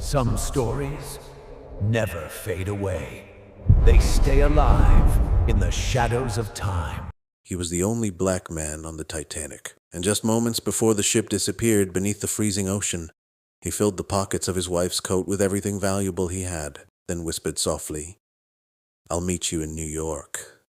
Some stories never fade away. They stay alive in the shadows of time. He was the only black man on the Titanic, and just moments before the ship disappeared beneath the freezing ocean, he filled the pockets of his wife's coat with everything valuable he had, then whispered softly, "I'll meet you in New York."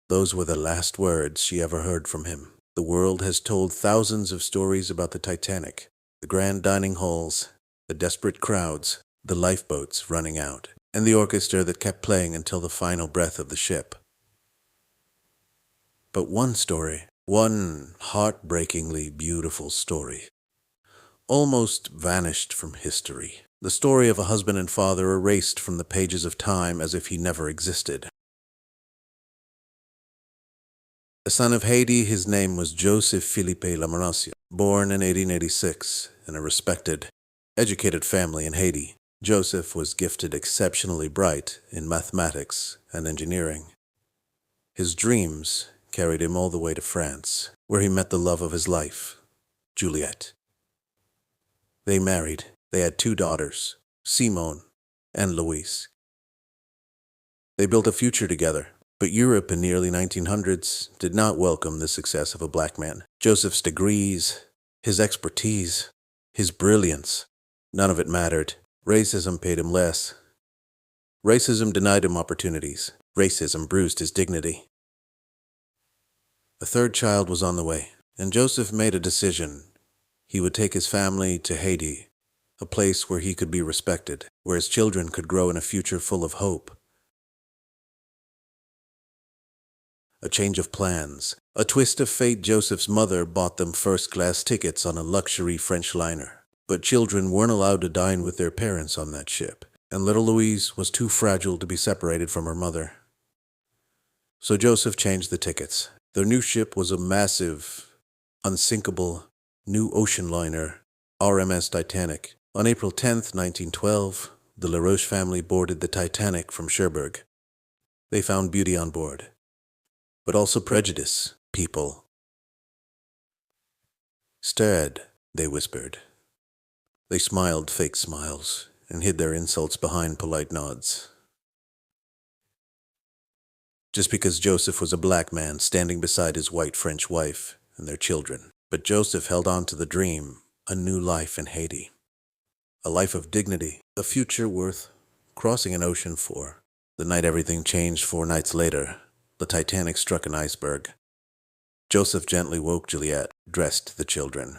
Those were the last words she ever heard from him. The world has told thousands of stories about the Titanic, the grand dining halls, the desperate crowds, the lifeboats running out, and the orchestra that kept playing until the final breath of the ship. But one story, one heartbreakingly beautiful story, almost vanished from history. The story of a husband and father erased from the pages of time as if he never existed. A son of Haiti, his name was Joseph Philippe Lemercier, born in 1886 in a respected, educated family in Haiti. Joseph was gifted exceptionally bright in mathematics and engineering. His dreams carried him all the way to France, where he met the love of his life, Juliette. They married. They had 2 daughters, Simone and Louise. They built a future together. But Europe in the early 1900s did not welcome the success of a black man. Joseph's degrees, his expertise, his brilliance, none of it mattered. Racism paid him less. Racism denied him opportunities. Racism bruised his dignity. A 3rd child was on the way, and Joseph made a decision. He would take his family to Haiti, a place where he could be respected, where his children could grow in a future full of hope. A change of plans, a twist of fate. Joseph's mother bought them first-class tickets on a luxury French liner. But children weren't allowed to dine with their parents on that ship, and little Louise was too fragile to be separated from her mother. So Joseph changed the tickets. Their new ship was a massive, unsinkable, new ocean liner, RMS Titanic. On April 10th, 1912, the Laroche family boarded the Titanic from Cherbourg. They found beauty on board, but also prejudice, people. "Stirred," they whispered. They smiled fake smiles and hid their insults behind polite nods. Just because Joseph was a black man standing beside his white French wife and their children. But Joseph held on to the dream, a new life in Haiti. A life of dignity, a future worth crossing an ocean for. The night everything changed 4 nights later, the Titanic struck an iceberg. Joseph gently woke Juliette, dressed the children,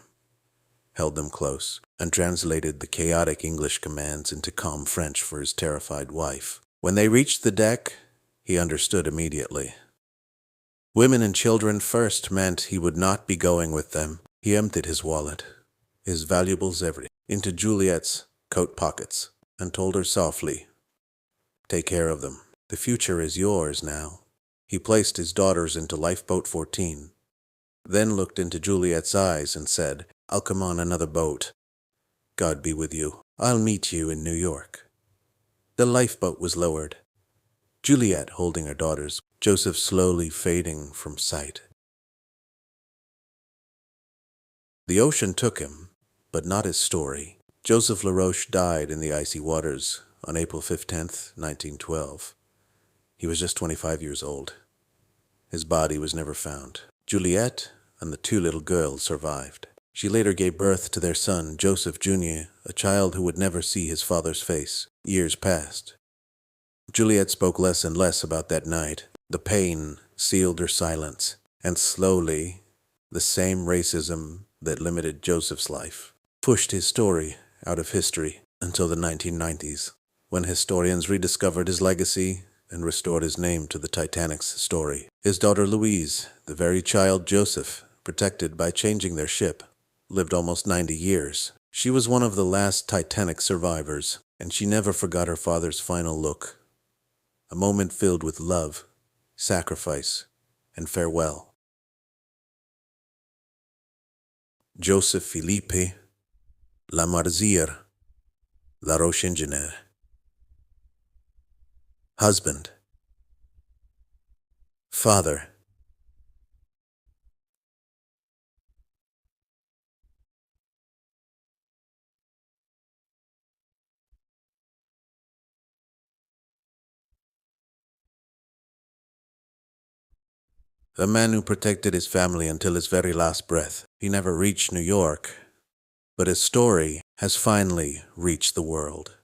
held them close, and translated the chaotic English commands into calm French for his terrified wife. When they reached the deck, he understood immediately. Women and children first meant he would not be going with them. He emptied his wallet, his valuables, everything, into Juliette's coat pockets, and told her softly, "Take care of them. The future is yours now." He placed his daughters into Lifeboat 14, then looked into Juliette's eyes and said, "I'll come on another boat. God be with you. I'll meet you in New York." The lifeboat was lowered, Juliette holding her daughters, Joseph slowly fading from sight. The ocean took him, but not his story. Joseph Laroche died in the icy waters on April 15th, 1912. He was just 25 years old. His body was never found. Juliette and the 2 little girls survived. She later gave birth to their son, Joseph Jr., a child who would never see his father's face. Years passed. Juliette spoke less and less about that night. The pain sealed her silence, and slowly, the same racism that limited Joseph's life pushed his story out of history until the 1990s, when historians rediscovered his legacy and restored his name to the Titanic's story. His daughter Louise, the very child Joseph protected by changing their ship, lived almost 90 years. She was one of the last Titanic survivors, and she never forgot her father's final look. A moment filled with love, sacrifice, and farewell. Joseph Philippe Lemercier Laroche, engineer. Husband. Father. The man who protected his family until his very last breath. He never reached New York, but his story has finally reached the world.